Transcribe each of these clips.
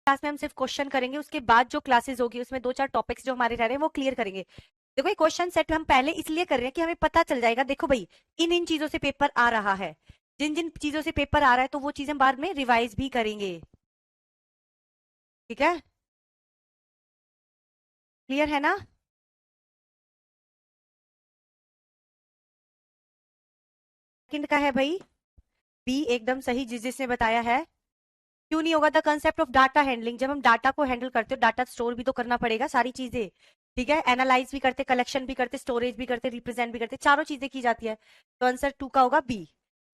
Class में हम सिर्फ क्वेश्चन करेंगे, उसके बाद जो क्लासेस होगी उसमें 2-4 टॉपिक्स जो हमारे रह रहे हैं वो क्लियर करेंगे। देखो ये क्वेश्चन सेट हम पहले इसलिए कर रहे हैं कि हमें पता चल जाएगा, देखो भाई इन इन चीजों से पेपर आ रहा है, जिन जिन चीजों से पेपर आ रहा है तो वो चीजें बाद में रिवाइज भी करेंगे। ठीक है, क्लियर है ना? सेकंड का है भाई बी, एकदम सही, जिसने बताया है। क्यों नहीं होगा? The concept of data handling, जब हम डाटा को हैंडल करते हो, डाटा स्टोर भी तो करना पड़ेगा, सारी चीजें। ठीक है, एनालाइज भी करते, कलेक्शन भी करते, स्टोरेज भी करते, रिप्रेजेंट भी करते, चारों चीजें की जाती है। तो आंसर 2 का होगा बी।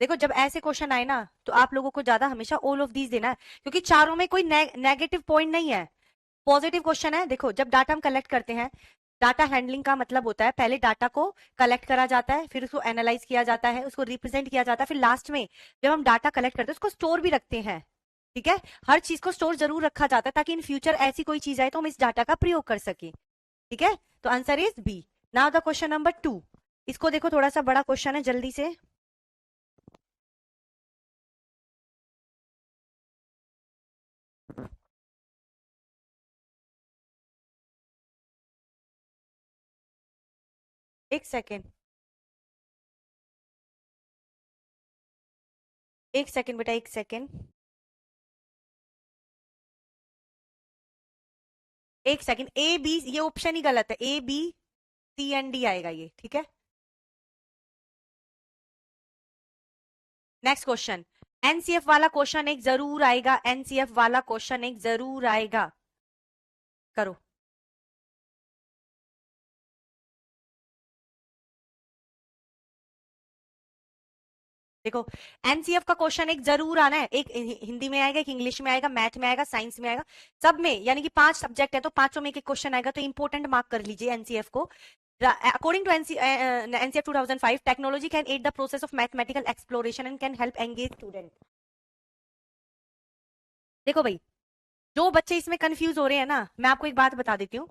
देखो जब ऐसे क्वेश्चन आए ना तो आप लोगों को ज्यादा हमेशा ऑल ऑफ दीज देना है, क्योंकि चारों में कोई नेगेटिव पॉइंट नहीं है, पॉजिटिव क्वेश्चन है। देखो जब डाटा हम कलेक्ट करते हैं, डाटा हैंडलिंग का मतलब होता है पहले डाटा को कलेक्ट करा जाता है, फिर उसको एनालाइज किया जाता है, उसको रिप्रेजेंट किया जाता है, फिर लास्ट में जब हम डाटा कलेक्ट करते हैं उसको स्टोर भी रखते हैं। ठीक है, हर चीज को स्टोर जरूर रखा जाता है ताकि इन फ्यूचर ऐसी कोई चीज आए तो हम इस डाटा का प्रयोग कर सके। ठीक है, तो answer is B. Now the question number 2, इसको देखो, थोड़ा सा बड़ा क्वेश्चन है, जल्दी से। एक सेकेंड, एक सेकेंड बेटा, एक सेकेंड, एक सेकेंड। ए बी ये ऑप्शन ही गलत है, A B C and D आएगा ये। ठीक है, नेक्स्ट क्वेश्चन। एनसीएफ वाला क्वेश्चन एक जरूर आएगा, एनसीएफ वाला क्वेश्चन एक जरूर आएगा, करो। देखो एनसीएफ का क्वेश्चन एक जरूर आना है, एक हिंदी में आएगा, एक इंग्लिश में आएगा, मैथ में आएगा, साइंस में आएगा, सब में, यानी कि 5 सब्जेक्ट है तो पांचों में एक एक क्वेश्चन आएगा, तो इंपोर्टेंट मार्क कर लीजिए एनसीएफ को। According to NCF 2005, technology can aid the process of mathematical exploration and can help engage students. देखो भाई, जो बच्चे इसमें कंफ्यूज हो रहे हैं ना, मैं आपको एक बात बता देती हूँ,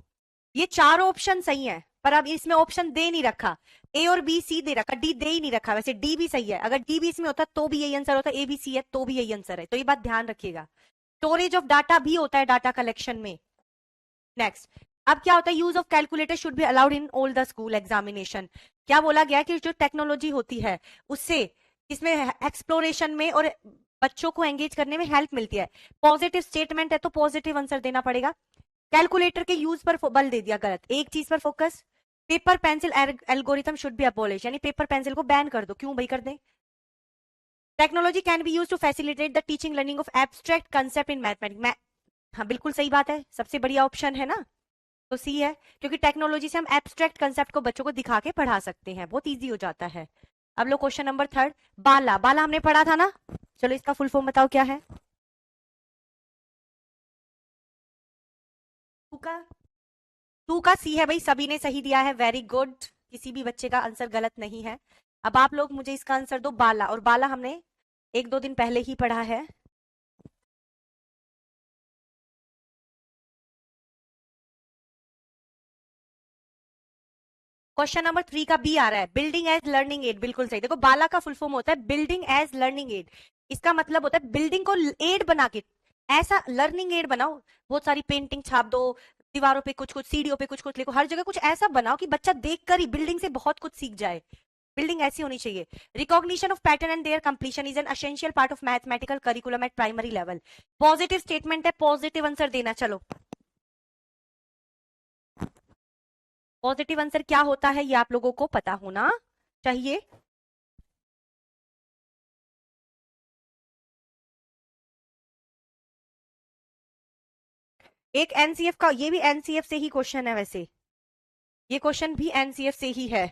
ये चारों ऑप्शन सही है पर अब इसमें ऑप्शन दे नहीं रखा, ए और बी सी दे रखा, डी दे ही नहीं रखा। वैसे डी भी सही है, अगर डी भी इसमें होता तो भी यही आंसर होता, ए बी सी है तो भी यही आंसर है, तो ये बात ध्यान रखिएगा। स्टोरेज ऑफ डाटा भी होता है डाटा कलेक्शन में। नेक्स्ट, अब क्या होता है, use of calculator should be allowed in all the school examination. क्या बोला गया कि जो टेक्नोलॉजी होती है उससे इसमें एक्सप्लोरेशन में और बच्चों को एंगेज करने में हेल्प मिलती है। पॉजिटिव स्टेटमेंट है तो पॉजिटिव आंसर देना पड़ेगा। कैलकुलेटर के यूज पर बल दे दिया, गलत, एक चीज पर focus. Paper pencil algorithm should be abolish, यानी पेपर पेंसिल को बैन कर दो, क्यों भाई कर दें। Technology can be use to facilitate the teaching learning of abstract concept in mathematics. हाँ बिल्कुल सही बात है, सबसे बढ़िया ऑप्शन है ना, तो सी है, क्योंकि टेक्नोलॉजी से हम एब्स्ट्रैक्ट कंसेप्ट को बच्चों को दिखा के पढ़ा सकते हैं, बहुत इजी हो जाता है। अब लो क्वेश्चन नंबर 3, बाला, बाला हमने पढ़ा था ना, चलो इसका फुल फॉर्म बताओ क्या है। टू का, टू का सी है भाई, सभी ने सही दिया है, वेरी गुड, किसी भी बच्चे का आंसर गलत नहीं है। अब आप लोग मुझे इसका आंसर दो, बाला, और बाला हमने 1-2 दिन पहले ही पढ़ा है। क्वेश्चन नंबर 3 का बी आ रहा है, बिल्डिंग एज लर्निंग एड, बिल्कुल सही। देखो बाला का फुल फॉर्म होता है बिल्डिंग एज लर्निंग एड, इसका मतलब होता है बिल्डिंग को एड बना के, ऐसा लर्निंग एड बनाओ, बहुत सारी पेंटिंग छाप दो, दीवारों पे कुछ कुछ, सीढ़ियों पे कुछ कुछ लिखो, हर जगह कुछ ऐसा बनाओ कि बच्चा देखकर ही बिल्डिंग से बहुत कुछ सीख जाए। बिल्डिंग ऐसी होनी चाहिए। Recognition of pattern and their completion is an essential part of mathematical curriculum at primary level. Positive statement है, पॉजिटिव आंसर देना। चलो पॉजिटिव आंसर क्या होता है ये आप लोगों को पता होना चाहिए। एक एनसीएफ का, ये भी एनसीएफ से ही क्वेश्चन है वैसे, ये क्वेश्चन भी एनसीएफ से ही है।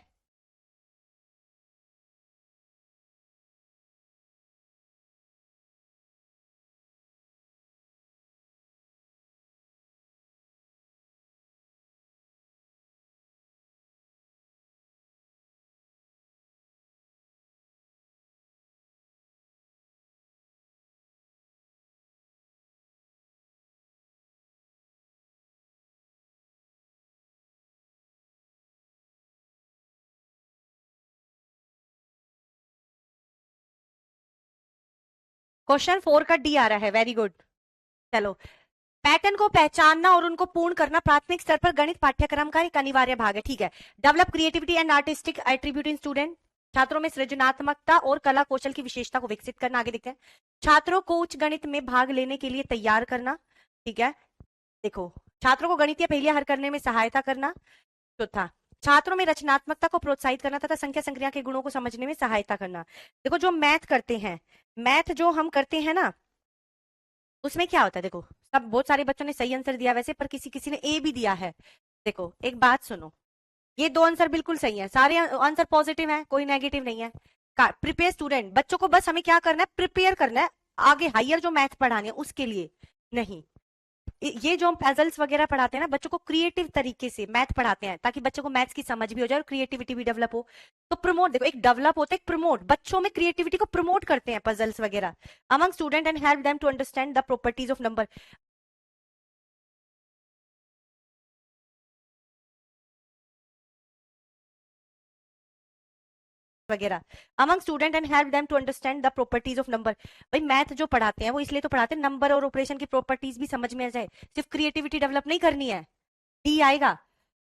क्वेश्चन 4 का डी आ रहा है, वेरी गुड। चलो पैटर्न को पहचानना और उनको पूर्ण करना प्राथमिक स्तर पर गणित पाठ्यक्रम का एक अनिवार्य भाग है। ठीक है। Develop creativity and artistic attribute in student, छात्रों में सृजनात्मकता और कला कौशल की विशेषता को विकसित करना। आगे देखते हैं। छात्रों को उच्च गणित में भाग लेने के लिए तैयार करना। ठीक है। देखो, छात्रों को गणितीय पहेलियां हल करने में सहायता करना। चौथा, छात्रों में रचनात्मकता को प्रोत्साहित करना तथा संख्या संक्रिया के गुणों को समझने में सहायता करना। देखो, जो मैथ करते हैं, मैथ जो हम करते हैं ना, उसमें क्या होता है, देखो सब बहुत सारे बच्चों ने सही आंसर दिया वैसे, पर किसी किसी ने ए भी दिया है। देखो एक बात सुनो, ये दो आंसर बिल्कुल सही है, सारे आंसर पॉजिटिव हैं, कोई नेगेटिव नहीं है। प्रिपेयर स्टूडेंट, बच्चों को बस हमें क्या करना है, प्रिपेयर करना है आगे हायर जो मैथ पढ़ाने है उसके लिए। नहीं, ये जो हम पजल्स वगैरह पढ़ाते हैं ना, बच्चों को क्रिएटिव तरीके से मैथ पढ़ाते हैं ताकि बच्चों को मैथ्स की समझ भी हो जाए और क्रिएटिविटी भी डेवलप हो। तो प्रमोट, देखो एक डेवलप होता है, एक प्रमोट, बच्चों में क्रिएटिविटी को प्रमोट करते हैं पजल्स वगैरह among student and help them to understand the properties of number वगैरह among student and help them to understand the properties of number. भाई मैथ जो पढ़ाते हैं वो इसलिए तो पढ़ाते हैं नंबर और ऑपरेशन की प्रॉपर्टीज भी समझ में आ जाए, सिर्फ क्रिएटिविटी डेवलप नहीं करनी है। डी आएगा,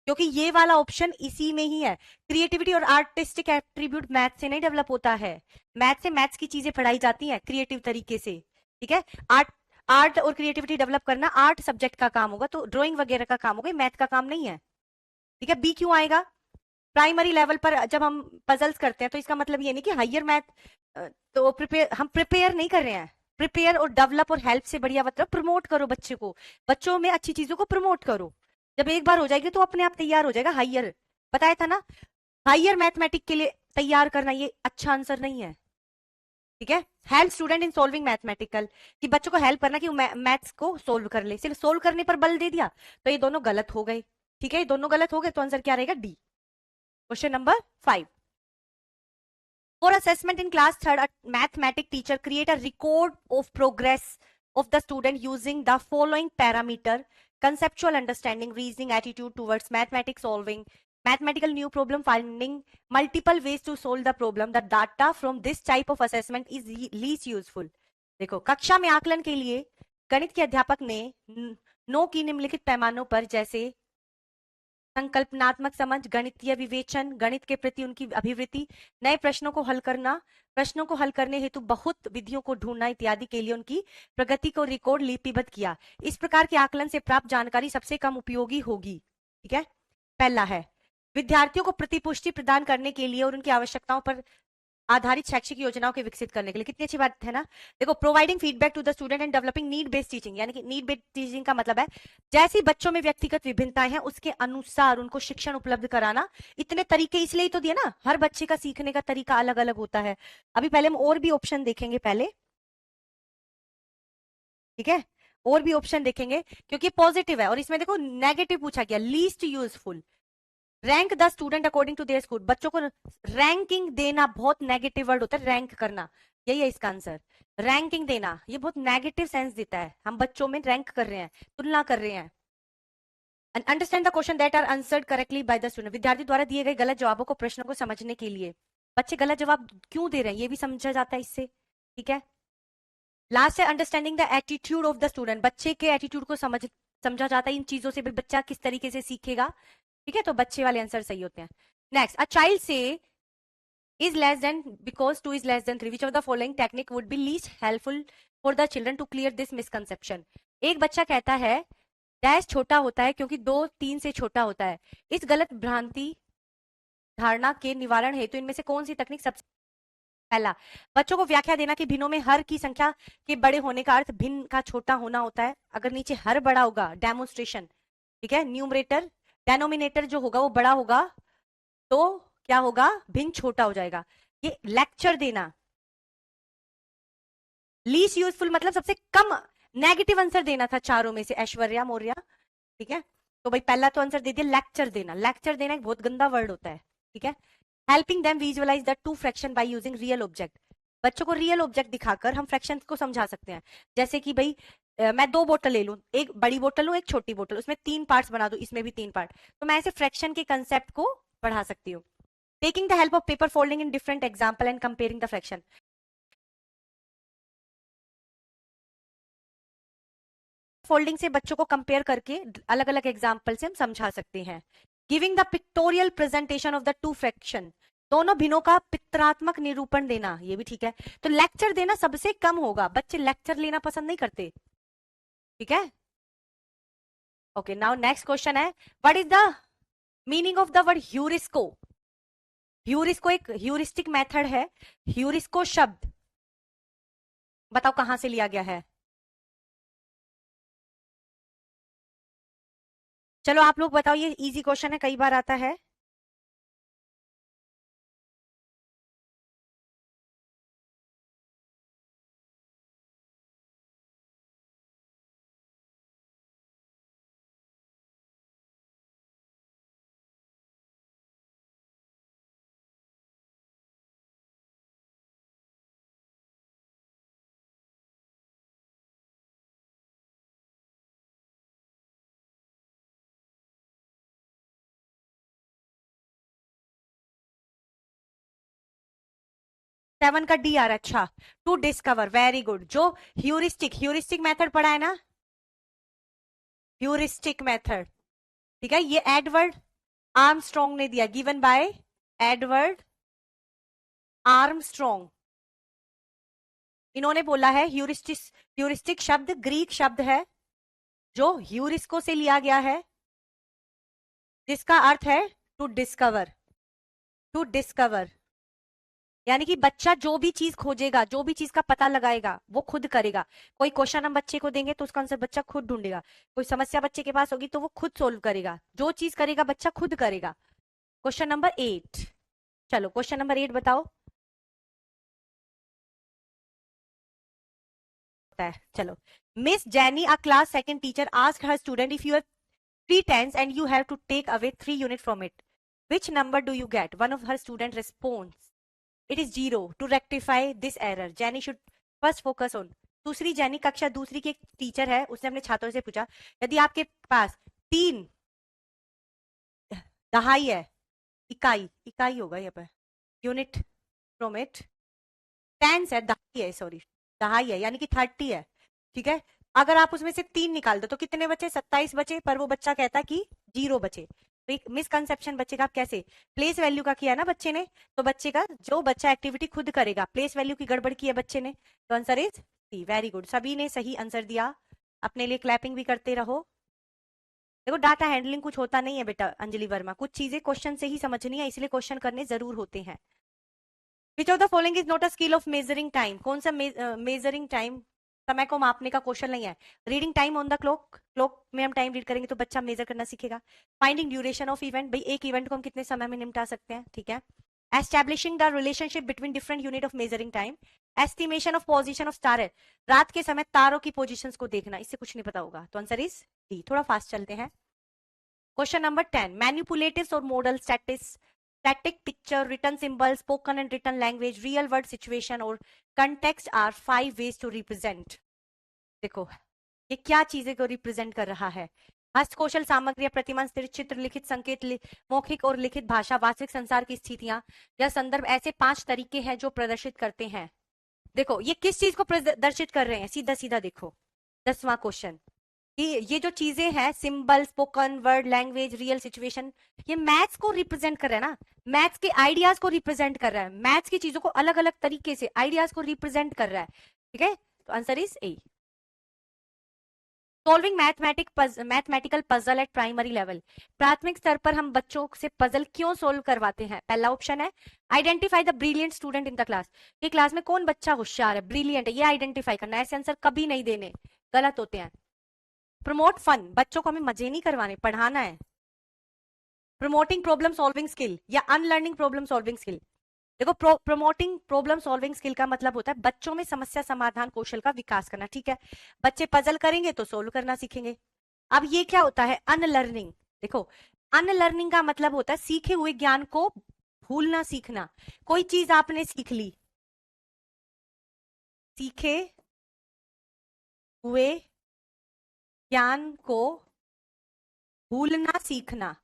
क्योंकि ये वाला ऑप्शन इसी में ही है। क्रिएटिविटी और आर्टिस्टिक एट्रीब्यूट मैथ से नहीं डेवलप होता है, मैथ से मैथ्स की चीजें पढ़ाई जाती हैं क्रिएटिव तरीके से। ठीक है। आर्ट आर्ट और क्रिएटिविटी डेवलप करना आर्ट सब्जेक्ट का काम होगा, तो ड्राइंग वगैरह का काम होगा, मैथ का काम नहीं है। ठीक है। बी क्यों आएगा, प्राइमरी लेवल पर जब हम पजल्स करते हैं तो इसका मतलब ये नहीं कि हायर मैथ, तो हम प्रिपेयर नहीं कर रहे हैं। प्रिपेयर और डेवलप और हेल्प से बढ़िया मतलब प्रमोट करो बच्चे को, बच्चों में अच्छी चीजों को प्रमोट करो। जब एक बार हो जाएगी तो अपने आप तैयार हो जाएगा हायर। बताया था ना, हायर मैथमेटिक के लिए तैयार करना ये अच्छा आंसर नहीं है। ठीक है। Help student in solving mathematical, कि बच्चों को हेल्प करना कि वो मैथ्स को सोल्व कर ले, सिर्फ सोल्व करने पर बल दे दिया तो ये दोनों गलत हो गए। ठीक है, ये दोनों गलत हो गए तो आंसर क्या रहेगा, D. Question number 5, for assessment in class 3rd, a mathematics teacher create a record of progress of the student using the following parameter: conceptual understanding, reasoning, attitude towards mathematics solving, mathematical new problem finding, multiple ways to solve the problem. The data from this type of assessment is least useful. देखो, कक्षा में आकलन के लिए गणित के अध्यापक ने नो की निम्नलिखित पैमानों पर, जैसे संकल्पनात्मक समझ, गणितीय विवेचन, गणित के प्रति उनकी अभिवृत्ति, नए प्रश्नों को हल करना, प्रश्नों को हल करने हेतु बहुत विधियों को ढूंढना इत्यादि के लिए उनकी प्रगति को रिकॉर्ड लिपिबद्ध किया। इस प्रकार के आकलन से प्राप्त जानकारी सबसे कम उपयोगी होगी। ठीक है। पहला है विद्यार्थियों को प्रतिपुष्टि प्रदान करने के लिए और उनकी आवश्यकताओं पर आधारित शैक्षिक योजनाओं के विकसित करने के लिए। कितनी अच्छी बात है ना। देखो, providing feedback to the student and developing need based teaching, यानी कि नीड बेस्ड टीचिंग का मतलब है जैसी बच्चों में व्यक्तिगत विभिन्नताएं हैं उसके अनुसार उनको शिक्षण उपलब्ध कराना। इतने तरीके इसलिए तो दिए ना, हर बच्चे का सीखने का तरीका अलग अलग होता है। अभी पहले हम और भी ऑप्शन देखेंगे पहले। ठीक है, और भी ऑप्शन देखेंगे क्योंकि पॉजिटिव है और इसमें देखो नेगेटिव पूछा गया, least useful. Rank the student according to their school, बच्चों को रैंकिंग देना बहुत नेगेटिव वर्ड होता है, रैंक करना, यही है इसका आंसर। रैंकिंग देना ये बहुत नेगेटिव सेंस देता है, हम बच्चों में रैंक कर रहे हैं, तुलना कर रहे हैं। And understand the question that are answered correctly by the student, विद्यार्थी द्वारा दिए गए गलत जवाबों को, प्रश्नों को समझने के लिए बच्चे गलत जवाब क्यों दे रहे हैं ये भी समझा जाता है इससे। ठीक है। लास्ट है understanding the attitude of the student, बच्चे के एटीट्यूड को समझा जाता है, इन चीजों से भी बच्चा किस तरीके से सीखेगा। ठीक है, तो बच्चे वाले आंसर सही होते हैं। नेक्स्ट, अ चाइल्ड से is less than because 2 is less than 3, which of the following technique would be least helpful for the children to clear this misconception। एक बच्चा कहता है डैश छोटा होता है क्योंकि 2 3 से छोटा होता है, इस गलत भ्रांति धारणा के निवारण हेतु इनमें से कौन सी तकनीक सबसे। पहला, बच्चों को व्याख्या देना कि भिन्नों में हर की संख्या के बड़े होने का अर्थ भिन्न का छोटा होना होता है। अगर नीचे हर बड़ा होगा, डेमोन्स्ट्रेशन। ठीक है, न्यूमरेटर डेनोमिनेटर जो होगा वो बड़ा होगा तो क्या होगा, भिन्न छोटा हो जाएगा। ये लेक्चर देना, लीस्ट यूजफुल मतलब सबसे कम नेगेटिव आंसर देना था चारों में से, ऐश्वर्या मौर्य। ठीक है, तो भाई पहला तो आंसर दे दिया लेक्चर देना। लेक्चर देना एक बहुत गंदा वर्ड होता है। ठीक है। Helping them visualise the two fraction by using real object, बच्चों को रियल ऑब्जेक्ट दिखाकर हम फ्रैक्शन को समझा सकते हैं। जैसे कि भाई मैं 2 बोतल ले लूं, एक बड़ी बोतल लूं एक छोटी बोतल, उसमें 3 पार्ट्स बना दूं, इसमें भी 3 पार्ट, तो मैं ऐसे फ्रैक्शन के कंसेप्ट को पढ़ा सकती हूँ। Taking the help of paper folding in different example and comparing the fraction, folding से बच्चों को कंपेयर करके अलग अलग एग्जाम्पल से हम समझा सकते हैं। Giving the pictorial presentation of the two fraction, दोनों भिन्नों का पिक्चरात्मक निरूपण देना, ये भी ठीक है। तो लेक्चर देना सबसे कम होगा, बच्चे लेक्चर लेना पसंद नहीं करते, ठीक है। ओके, नाउ नेक्स्ट क्वेश्चन है, what is the meaning of the word heurisko? Heurisko एक ह्यूरिस्टिक मेथड है। ह्यूरिस्को शब्द बताओ कहां से लिया गया है? चलो आप लोग बताओ, ये इजी क्वेश्चन है, कई बार आता है। सेवन का डी आ रहा है, अच्छा। To discover, very good. जो ह्यूरिस्टिक ह्यूरिस्टिक मेथड पढ़ा है ना, ह्यूरिस्टिक मेथड, ठीक है, ये एडवर्ड आर्मस्ट्रॉन्ग ने दिया, गिवन बाय एडवर्ड आर्मस्ट्रॉन्ग। इन्होंने बोला है ह्यूरिस्टिक, ह्यूरिस्टिक शब्द ग्रीक शब्द है जो ह्यूरिस्को से लिया गया है, जिसका अर्थ है टू डिस्कवर। टू डिस्कवर यानी कि बच्चा जो भी चीज खोजेगा, जो भी चीज का पता लगाएगा, वो खुद करेगा। कोई क्वेश्चन हम बच्चे को देंगे तो उसका आंसर बच्चा खुद ढूंढेगा। कोई समस्या बच्चे के पास होगी तो वो खुद सोल्व करेगा। जो चीज करेगा बच्चा खुद करेगा। क्वेश्चन नंबर 8, चलो क्वेश्चन नंबर 8 बताओ। चलो, Miss Jenny a class second teacher asked her student if you have 3 tens and you have to take away 3 units from it, which number do you get? One of her student responds, it is 0. To rectify this error, Jenny should first focus on. दूसरी जैनी कक्षा दूसरी की एक teacher है, उसने अपने छात्रों से पूछा, यदि आपके पास 3 दहाई है, इकाई इकाई होगा यहाँ पे, यूनिट फ्रॉम इट, टेंस है, दहाई है, सॉरी दहाई है यानी कि 30 है, ठीक है। अगर आप उसमें से 3 निकाल दो तो कितने बचे? 27 बचे, पर वो बच्चा कहता कि 0 बचे। तो एक मिसकंसेप्शन बच्चे का, कैसे प्लेस वैल्यू का किया ना बच्चे ने, तो बच्चे का जो बच्चा एक्टिविटी खुद करेगा, प्लेस वैल्यू की गड़बड़ की है बच्चे ने, तो answer is C. Very good, सभी ने सही आंसर दिया। अपने लिए क्लैपिंग भी करते रहो। देखो डाटा हैंडलिंग कुछ होता नहीं है बेटा अंजलि वर्मा, कुछ चीजें क्वेश्चन से ही समझनी है, इसलिए क्वेश्चन करने जरूर होते हैं। Which of the following is not a skill of measuring time? कौन सा मेजरिंग टाइम, समय को मापने का कौशल नहीं है। Reading time on the clock, clock में हम टाइम रीड करेंगे तो बच्चा मेजर करना सीखेगा। फाइंडिंग ड्यूरेशन ऑफ इवेंट, भाई एक इवेंट को हम कितने समय में निपटा सकते हैं, ठीक है। Establishing the relationship between different unit of measuring time. Estimation of position of star, रात के समय तारों की पोजीशंस को देखना, इससे कुछ नहीं पता होगा, तो आंसर इज डी। थोड़ा फास्ट चलते हैं। क्वेश्चन नंबर 10, मैनिपुलेटिव्स और model static picture, written symbol, spoken and written language, real world situation और context are 5 ways to represent। देखो ये क्या चीजें को रिप्रेजेंट कर रहा है? हस्त कौशल सामग्री, प्रतिमा, चित्र, लिखित संकेत, मौखिक और लिखित भाषा, वास्तविक संसार की स्थितियां या संदर्भ, ऐसे 5 तरीके हैं जो प्रदर्शित करते हैं। देखो ये किस चीज को प्रदर्शित कर रहे हैं, सीधा सीधा देखो 10वां क्वेश्चन, कि ये जो चीजें हैं, symbol, spoken word, language, real situation, ये मैथ्स को रिप्रेजेंट कर रहा है ना, मैथ्स के आइडियाज को रिप्रेजेंट कर रहा है, मैथ्स की चीजों को अलग अलग तरीके से आइडियाज को रिप्रेजेंट कर रहा है, ठीक है। तो answer is A. Solving mathematical puzzle eight primary level, प्राथमिक स्तर पर हम बच्चों से पजल क्यों सोल्व करवाते हैं? पहला ऑप्शन है identify the brilliant student in the class, कि क्लास में कौन बच्चा होशियार है, ब्रिलियंट है, ये आइडेंटिफाई करना। ऐसे आंसर कभी नहीं देने, गलत होते हैं। प्रमोट फन, बच्चों को हमें मजे नहीं करवाने, पढ़ाना है। प्रमोटिंग प्रॉब्लम सॉल्विंग स्किल या अनलर्निंग प्रॉब्लम सॉल्विंग स्किल। देखो प्रमोटिंग प्रॉब्लम सॉल्विंग स्किल का मतलब होता है बच्चों में समस्या समाधान कौशल का विकास करना, ठीक है। बच्चे पजल करेंगे तो सोल्व करना सीखेंगे। अब ये क्या होता है? अनलर्निंग। देखो अनलर्निंग का मतलब होता है सीखे हुए ज्ञान को भूलना सीखना। कोई चीज आपने सीख ली, सीखे हुए ज्ञान को भूलना सीखना,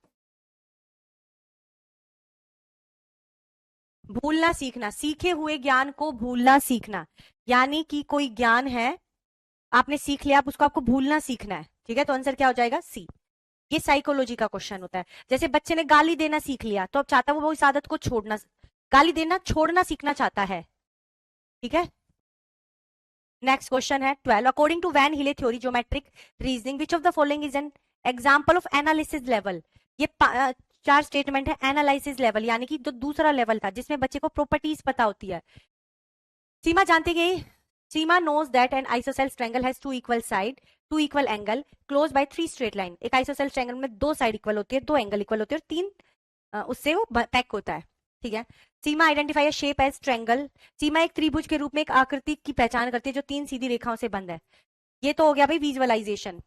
भूलना सीखना, सीखे हुए ज्ञान को भूलना सीखना, यानी कि कोई ज्ञान है आपने सीख लिया, अब उसको आपको भूलना सीखना है, ठीक है, तो आंसर क्या हो जाएगा? सी। ये साइकोलॉजी का क्वेश्चन होता है। जैसे बच्चे ने गाली देना सीख लिया, तो अब चाहता है वो इस आदत को छोड़ना, गाली देना छोड़ना सीखना चाहता है, ठीक है। नेक्स्ट क्वेश्चन है 12, अकॉर्डिंग टू वैन हिले theory geometric reasoning which of the following is an example of analysis level. ये चार स्टेटमेंट है एनालिसिस लेवल, यानी कि जो दूसरा लेवल था जिसमें बच्चे को प्रॉपर्टीज पता होती है। सीमा जानते गए, Seema knows that an isosceles triangle has two equal side, two equal angle, close by three straight line. एक आइसोसेल्स ट्रायंगल में दो साइड इक्वल होती है, दो एंगल इक्वल होते हैं और तीन उससे वो पैक होता है, ठीक है। Seema identify a shape as triangle. Seema एक त्रिभुज के रूप में एक आकृति की पहचान करती है जो तीन सीधी रेखाओं से बंद है। ये तो हो गया भाई विजुअलाइजेशन,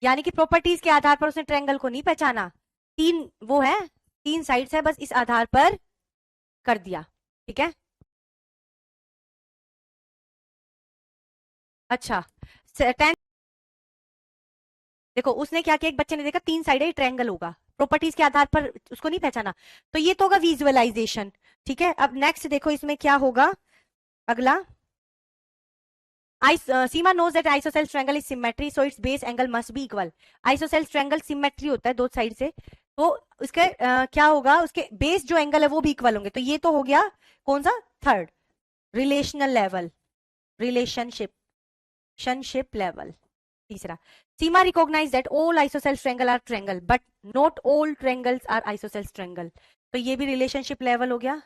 यानी कि प्रॉपर्टीज के आधार पर उसने ट्रायंगल को नहीं पहचाना, तीन वो है, तीन साइड्स है, बस इस आधार पर कर दिया, ठीक है। अच्छा, 10 देखो उसने क्या किया, एक बच्चे ने देखा तीन साइड है ट्रायंगल होगा, प्रॉपर्टीज के आधार पर उसको नहीं पहचाना, तो ये तो होगा विजुअलाइजेशन, ठीक है। अब नेक्स्ट देखो इसमें क्या होगा, अगला Seema knows that isosceles triangle is symmetry so its base angle must be equal. Isosceles triangle symmetry होता है दो साइड से, तो उसके क्या होगा, उसके बेस जो एंगल है वो भी इक्वल होंगे, तो ये तो हो गया कौन सा, थर्ड, रिलेशनल लेवल, रिलेशनशिप शनशिप लेवल। तीसरा, Seema recognise that all isosceles triangle are triangle but not all triangles are isosceles triangle, तो ये भी रिलेशनशिप लेवल हो गया।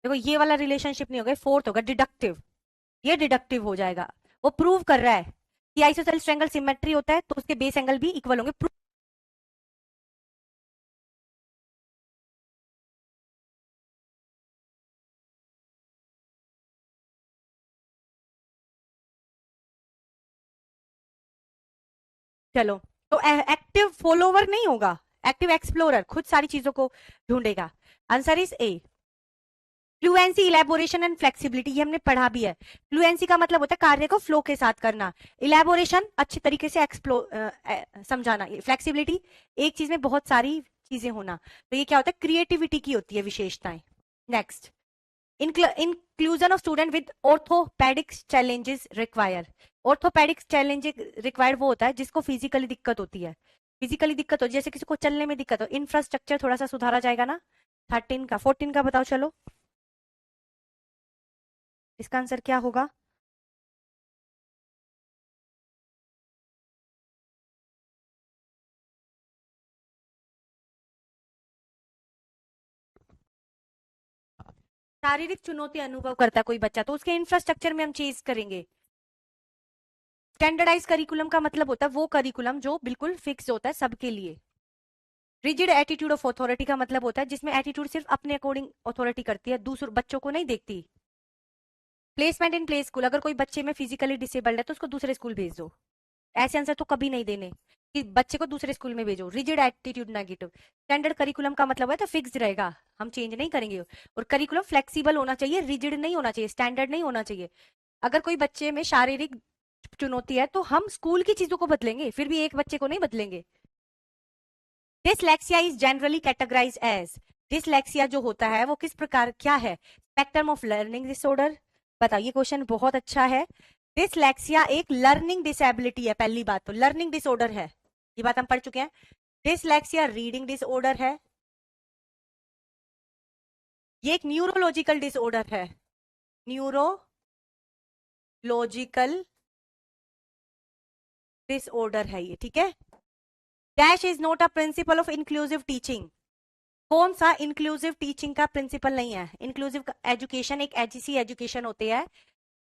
देखो ये वाला रिलेशनशिप नहीं होगा, फोर्थ होगा डिडक्टिव, ये डिडक्टिव हो जाएगा, वो प्रूव कर रहा है कि आइसोसेल्स ट्रायंगल सिमेट्री होता है तो उसके बेस एंगल भी इक्वल होंगे। चलो, तो एक्टिव फॉलोवर नहीं होगा, एक्टिव एक्सप्लोरर, खुद सारी चीजों को ढूंढेगा। Answer is A. Fluency, elaboration and flexibility, ये हमने पढ़ा भी है। फ्लुएंसी का मतलब होता है कार्य को फ्लो के साथ करना, इलेबोरेशन अच्छे तरीके से समझाना, फ्लेक्सिबिलिटी एक चीज में बहुत सारी चीजें होना, तो ये क्या होता है, क्रिएटिविटी की होती है विशेषताएं। Next, inclusion of student with orthopaedic challenges require. Orthopaedic challenge required वो होता है जिसको फिजिकली दिक्कत होती है, फिजिकली दिक्कत हो, जैसे किसी को चलने में दिक्कत हो, इंफ्रास्ट्रक्चर थोड़ा सा सुधारा जाएगा ना। 13 का 14 का बताओ चलो, इसका आंसर क्या होगा? शारीरिक चुनौती अनुभव करता है कोई बच्चा तो उसके इंफ्रास्ट्रक्चर में हम चेंज करेंगे। स्टैंडर्डाइज करिकुलम का मतलब होता है वो करिकुलम जो बिल्कुल फिक्स होता है सबके लिए। रिजिड एटीट्यूड ऑफ अथॉरिटी का मतलब होता है जिसमें एटीट्यूड सिर्फ अपने अकॉर्डिंग अथॉरिटी करती है, दूसरे बच्चों को नहीं देखती। प्लेसमेंट इन प्ले स्कूल, अगर कोई बच्चे में फिजिकली डिसेबल्ड है तो उसको दूसरे स्कूल भेज दो, ऐसे आंसर तो कभी नहीं देने कि बच्चे को दूसरे स्कूल में भेजो। Rigid attitude negative. Standard curriculum का मतलब है तो फिक्स रहेगा, हम चेंज नहीं करेंगे, और करिकुलम फ्लेक्सिबल होना चाहिए, रिजिड नहीं होना चाहिए, स्टैंडर्ड नहीं होना चाहिए। अगर कोई बच्चे में शारीरिक चुनौती है तो हम स्कूल की चीजों को बदलेंगे, फिर भी एक बच्चे को नहीं बदलेंगे। Dyslexia is generally categorise as, dyslexia जो होता है वो किस प्रकार क्या है, स्पेक्ट्रम ऑफ लर्निंग डिसऑर्डर। बताओ, ये क्वेश्चन बहुत अच्छा है। डिसलेक्सिया एक लर्निंग डिसेबिलिटी है, पहली बात तो लर्निंग डिसऑर्डर है, ये बात हम पढ़ चुके हैं। डिसलेक्सिया रीडिंग डिसऑर्डर है, ये एक न्यूरोलॉजिकल डिसऑर्डर है, न्यूरोलॉजिकल डिसऑर्डर है ये, ठीक है। Dash is not a principle of inclusive teaching, कौन सा इंक्लूसिव टीचिंग का प्रिंसिपल नहीं है? इंक्लूसिव एजुकेशन एक ऐसी एजुकेशन होती है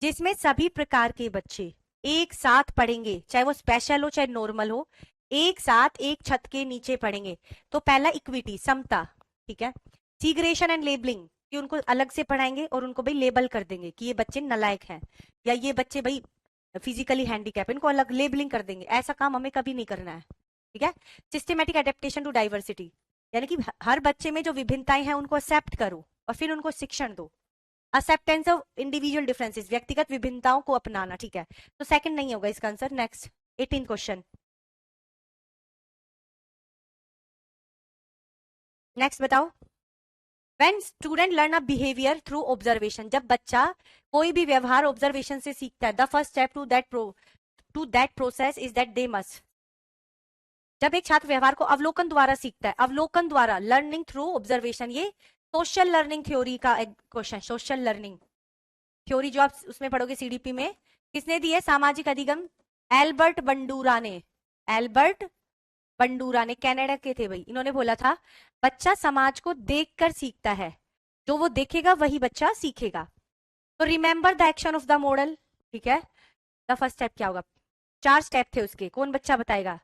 जिसमें सभी प्रकार के बच्चे एक साथ पढ़ेंगे, चाहे वो स्पेशल हो चाहे नॉर्मल हो, एक साथ एक छत के नीचे पढ़ेंगे। तो पहला इक्विटी, समता, ठीक है। सीग्रेशन एंड लेबलिंग, कि उनको अलग से पढ़ाएंगे और उनको भाई लेबल कर देंगे कि ये बच्चे नालायक हैं या ये बच्चे भाई फिजिकली हैंडीकैप, इनको अलग लेबलिंग कर देंगे, ऐसा काम हमें कभी नहीं करना है, ठीक है। सिस्टमेटिक एडेप्टेशन टू डाइवर्सिटी, यानी कि हर बच्चे में जो विभिन्नताएं हैं उनको एक्सेप्ट करो और फिर उनको शिक्षण दो। एक्सेप्टेंस ऑफ इंडिविजुअल डिफरेंसेस, व्यक्तिगत विभिन्नताओं को अपनाना, ठीक है। तो सेकंड नहीं होगा इसका आंसर। नेक्स्ट 18 क्वेश्चन, नेक्स्ट बताओ। When student learn a behavior through observation, जब बच्चा कोई भी व्यवहार ऑब्जर्वेशन से सीखता है, the first step to that process is that they must, जब एक छात्र व्यवहार को अवलोकन द्वारा सीखता है, अवलोकन द्वारा, लर्निंग थ्रू ऑब्जर्वेशन, ये सोशल लर्निंग थ्योरी का एक क्वेश्चन, सोशल लर्निंग थ्योरी जो आप उसमें पढ़ोगे सीडीपी में, किसने दी है? सामाजिक अधिगम, एल्बर्ट बंडूरा ने, एल्बर्ट बंडूरा ने, कनाडा के थे भाई। इन्होंने बोला था बच्चा समाज को देखकर सीखता है, जो वो देखेगा वही बच्चा सीखेगा। तो remember the action of the model, ठीक है। द फर्स्ट स्टेप क्या होगा? 4 स्टेप थे उसके, कौन बच्चा बताएगा?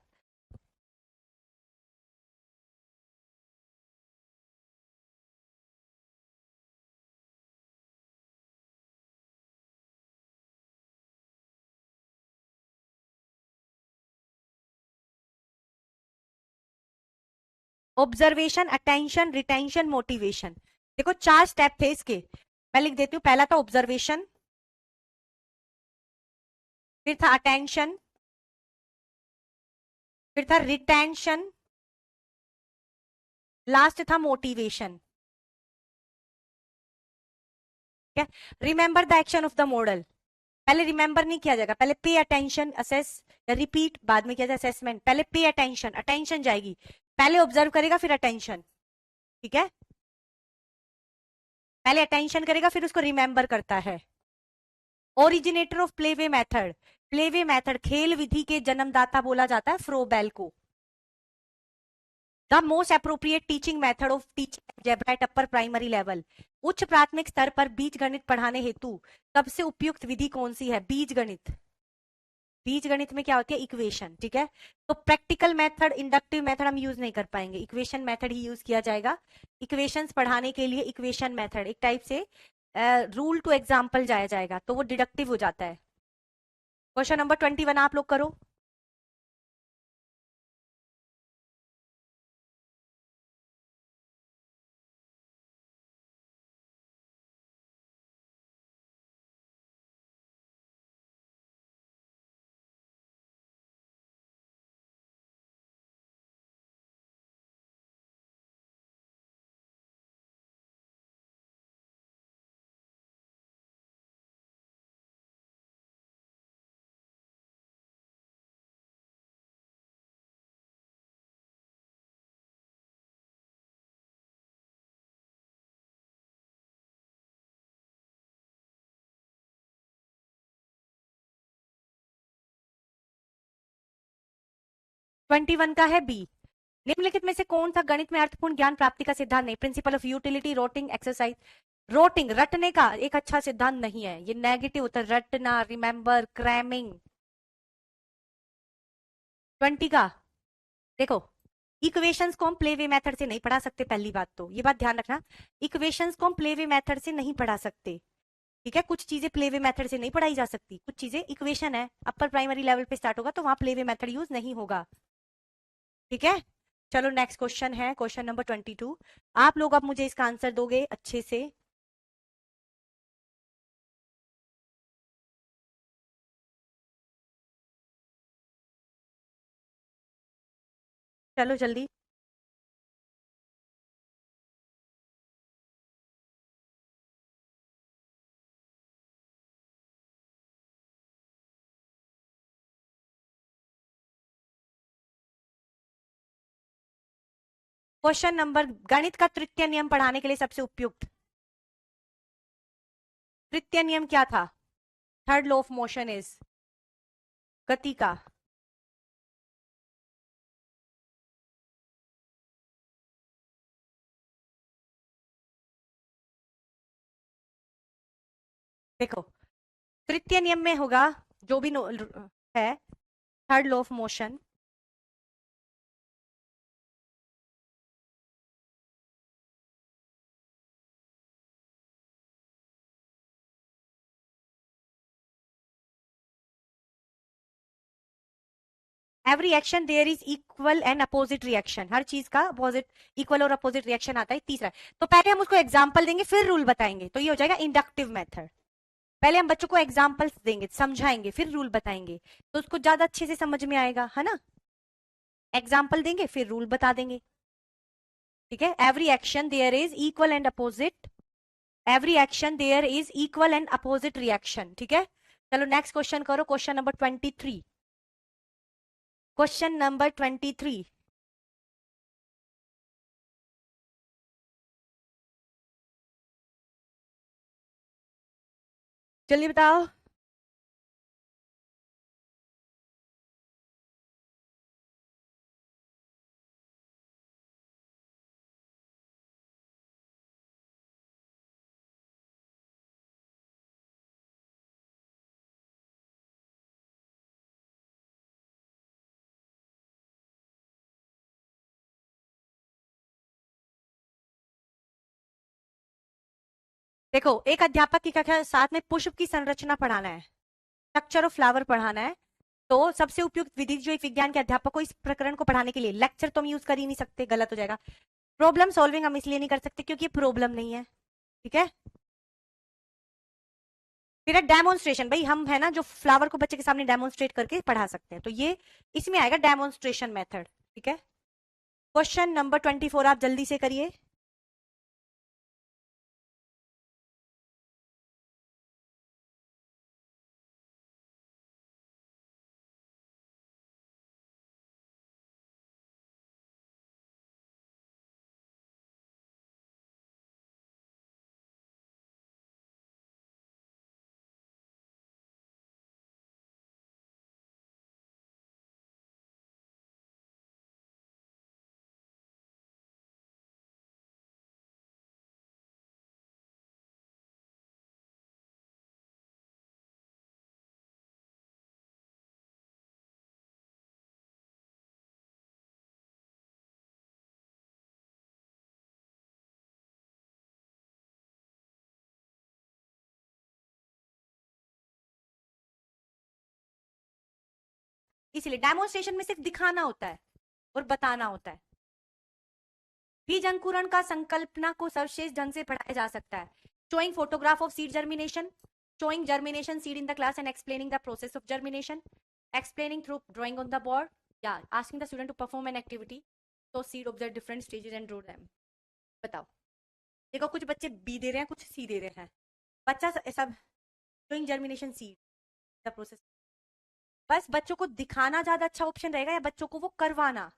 Observation, attention, retention, motivation. देखो 4 स्टेप थे इसके, मैं लिख देती हूँ। पहला था ऑब्जर्वेशन, फिर था अटेंशन, फिर था रिटेंशन, लास्ट था मोटिवेशन। क्या? Remember the action of the model, पहले रिमेंबर नहीं किया जाएगा, पहले पे अटेंशन, असेस या रिपीट, बाद में किया जाए असेसमेंट। पहले पे अटेंशन, अटेंशन जाएगी, पहले ऑब्जर्व करेगा फिर अटेंशन, ठीक है। पहले अटेंशन करेगा फिर उसको रिमेंबर करता है। Originator of playway method, playway method खेल विधि के जन्मदाता बोला जाता है फ्रोबेल को। The most appropriate teaching method of teaching algebra at upper primary level, उच्च प्राथमिक स्तर पर बीज गणित पढ़ाने हेतु सबसे उपयुक्त विधि कौन सी है? बीज गणित। बीज गणित में क्या होती है? इक्वेशन, ठीक है। तो प्रैक्टिकल मेथड, इंडक्टिव मेथड हम यूज नहीं कर पाएंगे, इक्वेशन मेथड ही यूज किया जाएगा। इक्वेशंस पढ़ाने के लिए इक्वेशन मेथड, एक टाइप से रूल टू एग्जाम्पल जाया जाएगा, तो वो डिडक्टिव हो जाता है। क्वेश्चन नंबर 21 आप लोग करो। ट्वेंटी वन का है बी, निम्नलिखित में से कौन सा गणित में अर्थपूर्ण ज्ञान प्राप्ति का सिद्धांत नहीं? Principle of utility, roting exercise. Roting, रटने का एक अच्छा सिद्धांत नहीं है, ये नेगेटिव होता है, रटना, रिमेंबर, क्रैमिंग। 20 का देखो, इक्वेशंस को हम प्लेवे मेथड से नहीं पढ़ा सकते, पहली बात तो ये बात ध्यान रखना, इक्वेशंस को हम प्लेवे मेथड से नहीं पढ़ा सकते, ठीक है। कुछ चीजें प्लेवे मेथड से नहीं पढ़ाई जा सकती, कुछ चीजें, इक्वेशन है, अपर प्राइमरी लेवल पे स्टार्ट होगा तो वहां प्लेवे मेथड यूज नहीं होगा, ठीक है। चलो नेक्स्ट क्वेश्चन है, क्वेश्चन नंबर 22। आप लोग अब मुझे इसका आंसर दोगे अच्छे से। चलो जल्दी। क्वेश्चन नंबर, गणित का तृतीय नियम पढ़ाने के लिए सबसे उपयुक्त तृतीय नियम क्या था? Third law of motion is, गति का। देखो तृतीय नियम में होगा जो भी है, third law of motion, every action there is equal and opposite reaction, हर चीज का अपोजिट, इक्वल और अपोजिट रिएक्शन आता है। तीसरा, तो पहले हम उसको एग्जाम्पल देंगे फिर रूल बताएंगे, तो ये हो जाएगा इंडक्टिव मेथड। पहले हम बच्चों को एग्जाम्पल्स देंगे, समझाएंगे, फिर रूल बताएंगे, तो उसको ज्यादा अच्छे से समझ में आएगा, है ना। एग्जाम्पल देंगे फिर रूल बता देंगे। ठीक है, every action there is equal and opposite, every action there is equal and opposite reaction. ठीक है, चलो नेक्स्ट क्वेश्चन करो, क्वेश्चन नंबर 23। क्वेश्चन नंबर 23, जल्दी बताओ। देखो, एक अध्यापक की कक्षा 7 में पुष्प की संरचना पढ़ाना है, स्ट्रक्चर ऑफ फ्लावर पढ़ाना है, तो सबसे उपयुक्त विधि जो एक विज्ञान के अध्यापक को इस प्रकरण को पढ़ाने के लिए, लेक्चर तो हम यूज कर ही नहीं सकते, गलत हो जाएगा। प्रॉब्लम सॉल्विंग हम इसलिए नहीं कर सकते क्योंकि ये प्रॉब्लम नहीं है। ठीक है, फिर डेमोन्स्ट्रेशन, भाई हम है ना जो फ्लावर को बच्चे के सामने डेमोन्स्ट्रेट करके पढ़ा सकते हैं, तो ये इसमें आएगा डेमोन्स्ट्रेशन मेथड। ठीक है, क्वेश्चन नंबर 24 आप जल्दी से करिए। इसीलिए डेमोन्स्ट्रेशन में सिर्फ दिखाना होता है और बताना होता है। बीज अंकुरण का संकल्पना को सर्वश्रेष्ठ ढंग से पढ़ाया जा सकता है। Showing photograph of seed germination, showing germination seed in the class and explaining the process of germination, explaining through drawing on the board, yeah, asking the student to perform an activity, so seed observe different stages and draw them। बताओ, देखो कुछ बच्चे B दे रहे हैं, कुछ सी दे रहे हैं। बच्चा सब showing germination seed the process, बस बच्चों को दिखाना ज्यादा अच्छा ऑप्शन रहेगा या बच्चों को वो करवाना?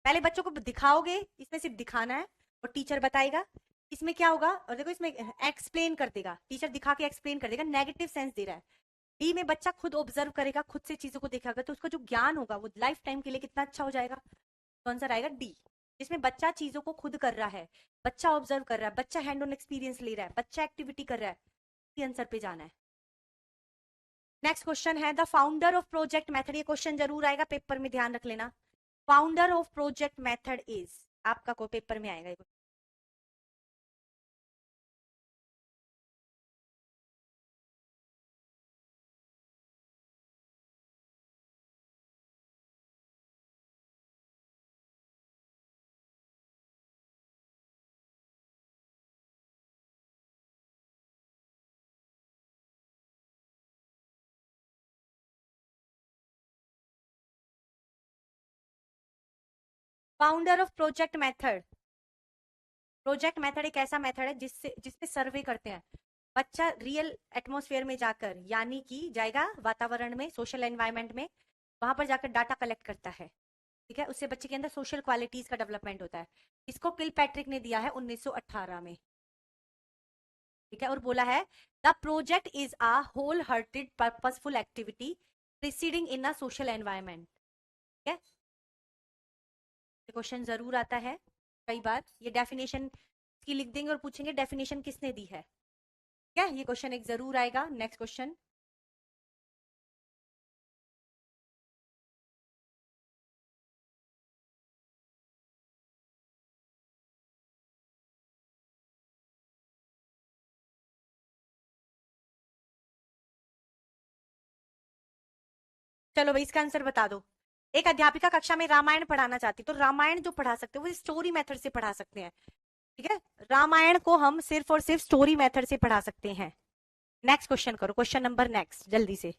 पहले बच्चों को दिखाओगे, इसमें सिर्फ दिखाना है और टीचर बताएगा। इसमें क्या होगा, और देखो इसमें एक्सप्लेन कर देगा टीचर, दिखा के एक्सप्लेन कर देगा, नेगेटिव सेंस दे रहा है। डी में बच्चा खुद ऑब्जर्व करेगा, खुद से चीजों को देखेगा, तो उसका जो ज्ञान होगा वो लाइफ टाइम के लिए कितना अच्छा हो जाएगा। तो आंसर आएगा डी, जिसमें बच्चा चीजों को खुद कर रहा है, बच्चा ऑब्जर्व कर रहा है, बच्चा हैंड ऑन एक्सपीरियंस ले रहा है, बच्चा एक्टिविटी कर रहा है, आंसर पे जाना है। नेक्स्ट क्वेश्चन है the founder of project method, ये क्वेश्चन जरूर आएगा पेपर में, ध्यान रख लेना। Founder of project method is, आपका को पेपर में आएगा। फाउंडर ऑफ प्रोजेक्ट मेथड एक ऐसा मेथड है जिसपे सर्वे करते हैं। बच्चा रियल एटमॉस्फेयर में जाकर, यानी कि जाएगा वातावरण में, सोशल एनवायरनमेंट में, वहां पर जाकर डाटा कलेक्ट करता है। ठीक है, उससे बच्चे के अंदर सोशल क्वालिटीज का डेवलपमेंट होता है। इसको किल पैट्रिक ने दिया है 1918 में। ठीक है, और बोला है the project is a whole hearted purposeful activity preceding in a social environment. ठीक है, क्वेश्चन जरूर आता है कई बार, ये डेफिनेशन की लिख देंगे और पूछेंगे डेफिनेशन किसने दी है। क्या ये क्वेश्चन एक जरूर आएगा। नेक्स्ट क्वेश्चन, चलो भाई इसका आंसर बता दो। एक अध्यापिका कक्षा में रामायण पढ़ाना चाहती, तो रामायण जो पढ़ा सकते हो वो स्टोरी मेथड से पढ़ा सकते हैं। ठीक है, रामायण को हम सिर्फ और सिर्फ स्टोरी मेथड से पढ़ा सकते हैं। नेक्स्ट क्वेश्चन करो, क्वेश्चन नंबर नेक्स्ट जल्दी से।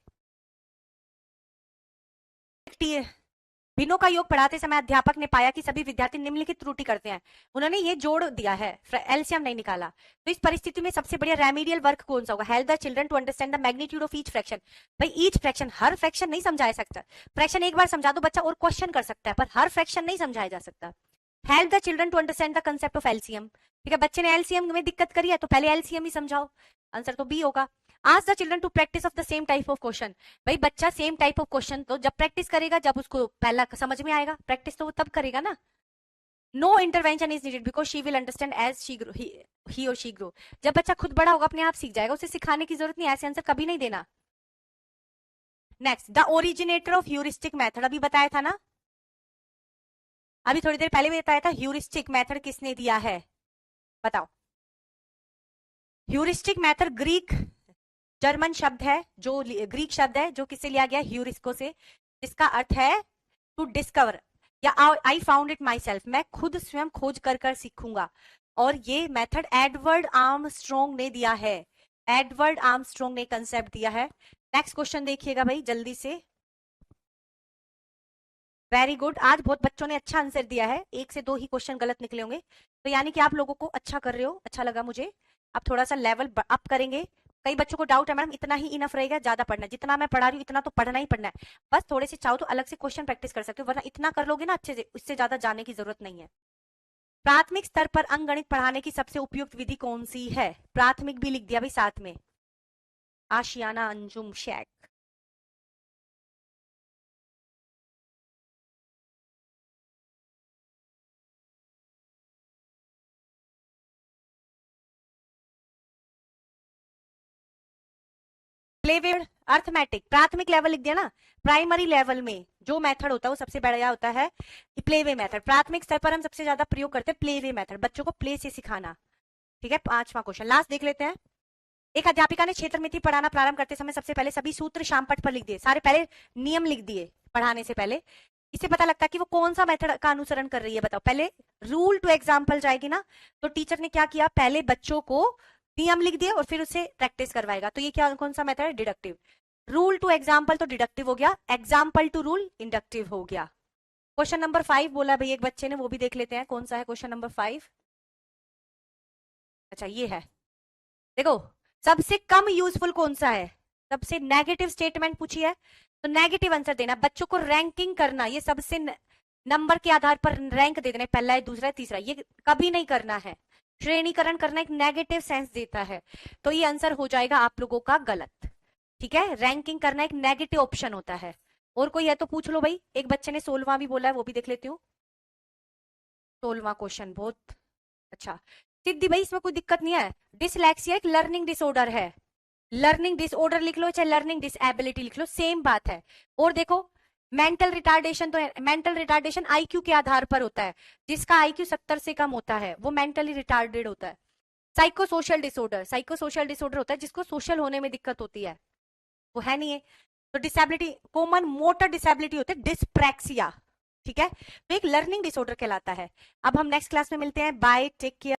भिन्नों का योग पढ़ाते समय अध्यापक ने पाया कि सभी विद्यार्थी निम्नलिखित त्रुटि करते हैं। उन्होंने ये जोड़ दिया है, एलसीएम नहीं निकाला। तो इस परिस्थिति में सबसे बढ़िया रेमेडियल वर्क कौन सा होगा? Help the children to understand the magnitude of each fraction. भाई ईच फ्रैक्शन, हर फ्रैक्शन नहीं समझाया सकता। फ्रैक्शन एक बार समझा दो बच्चा और क्वेश्चन कर सकता है, पर हर फ्रैक्शन नहीं समझाया जा सकता। Help the children to understand the concept of LCM. ठीक है, बच्चे ने एलसीएम में दिक्कत करी है तो पहले एलसीएम ही समझाओ। आंसर तो बी होगा। Ask the children to practice of the same type of question. भाई बच्चा सेम टाइप ऑफ क्वेश्चन तो जब प्रैक्टिस करेगा, जब उसको पहला समझ में आएगा, प्रैक्टिस तो वो तब करेगा ना। No intervention is needed because she will understand as she grow, he और शी ग्रो। जब बच्चा खुद बड़ा होगा अपने आप सीख जाएगा, उसे सिखाने की जरूरत नहीं। ऐसे आंसर कभी नहीं देना। Next, the originator of heuristic method, अभी बताया था ना, अभी थोड़ी देर पहले भी बताया था। ह्यूरिस्टिक मेथड किसने दिया है बताओ? ह्यूरिस्टिक मेथड ग्रीक जर्मन शब्द है, जो ग्रीक शब्द है जो किससे लिया गया? ह्यूरिस्को से, जिसका अर्थ है टू डिस्कवर या I found it my self, मैं खुद स्वयं खोज कर कर सीखूंगा। और ये मेथड एडवर्ड आर्मस्ट्रॉन्ग ने दिया है। एडवर्ड आर्मस्ट्रॉन्ग ने कंसेप्ट दिया है। नेक्स्ट क्वेश्चन देखिएगा भाई जल्दी से। वेरी गुड, आज बहुत बच्चों ने अच्छा आंसर दिया है, 1 से 2 ही क्वेश्चन गलत निकले होंगे, तो यानी कि आप लोगों को अच्छा कर रहे हो, अच्छा लगा मुझे। अब थोड़ा सा लेवल अप करेंगे। कई बच्चों को डाउट है मैडम इतना ही इनफ रहेगा, ज्यादा पढ़ना, जितना मैं पढ़ा रही हूँ इतना तो पढ़ना ही पढ़ना है। बस थोड़े से चाहो तो अलग से क्वेश्चन प्रैक्टिस कर सकते हो, वरना इतना कर लोगे ना अच्छे से, उससे ज्यादा जाने की जरूरत नहीं है। प्राथमिक स्तर पर अंकगणित पढ़ाने की सबसे उपयुक्त विधि कौन सी है? प्राथमिक भी लिख दिया भाई साथ में। आशियाना अंजुम शेख। प्लेवे, अर्थमेटिक, प्राथमिक लेवल लिख दिया ना। प्राइमरी लेवल में जो मेथड होता है वो सबसे बढ़िया होता है प्लेवे मेथड। प्राथमिक स्तर पर हम सबसे ज्यादा प्रयोग करते हैं प्लेवे मेथड, बच्चों को प्ले से सिखाना। ठीक है, 5वां क्वेश्चन लास्ट देख लेते हैं। एक अध्यापिका ने क्षेत्र मिति पढ़ाना प्रारंभ करते समय सबसे पहले सभी सूत्र शामपट पर लिख दिए, सारे पहले नियम लिख दिए पढ़ाने से पहले। इससे पता लगता है कि वो कौन सा मेथड का अनुसरण कर रही है। बताओ, पहले रूल टू एग्जाम्पल जाएगी ना, तो टीचर ने क्या किया, पहले बच्चों को नियम लिख दिए और फिर उससे प्रैक्टिस करवाएगा। तो ये क्या, कौन सा मेथड है? डिडक्टिव। रूल टू एग्जाम्पल तो डिडक्टिव हो गया, एग्जाम्पल टू रूल इंडक्टिव हो गया। क्वेश्चन नंबर 5 बोला भाई एक बच्चे ने, वो भी देख लेते हैं कौन सा है क्वेश्चन नंबर 5। अच्छा ये है, देखो सबसे कम यूजफुल कौन सा है? सबसे नेगेटिव स्टेटमेंट पूछी है तो नेगेटिव आंसर देना। बच्चों को रैंकिंग करना, ये सबसे नंबर के आधार पर रैंक दे देना, पहला है, दूसरा है, तीसरा, ये कभी नहीं करना है। श्रेणीकरण करना एक नेगेटिव सेंस देता है, तो ये आंसर हो जाएगा आप लोगों का गलत। ठीक है, रैंकिंग करना एक नेगेटिव ऑप्शन होता है। और कोई है तो पूछ लो भाई। एक बच्चे ने 16वां भी बोला है, वो भी देख लेती हूँ। 16वां क्वेश्चन बहुत अच्छा। सिद्धि भाई इसमें कोई दिक्कत नहीं है, डिसलेक्सिया एक लर्निंग डिसऑर्डर है। लर्निंग डिसऑर्डर लिख लो चाहे लर्निंग डिसएबिलिटी लिख लो, सेम बात है। और देखो मेंटल रिटार्डेशन तो है, मेंटल रिटार्डेशन आईक्यू के आधार पर होता है। जिसका आईक्यू 70 से कम होता है वो मेंटली रिटार्डेड होता है। Psycho social disorder, psycho social disorder होता है जिसको सोशल होने में दिक्कत होती है, वो है नहीं है। तो डिसेबिलिटी, कॉमन मोटर डिसेबिलिटी होती है डिस्प्रैक्सिया। ठीक है, तो एक लर्निंग डिसऑर्डर कहलाता है। अब हम नेक्स्ट क्लास में मिलते हैं, बाय, टेक केयर।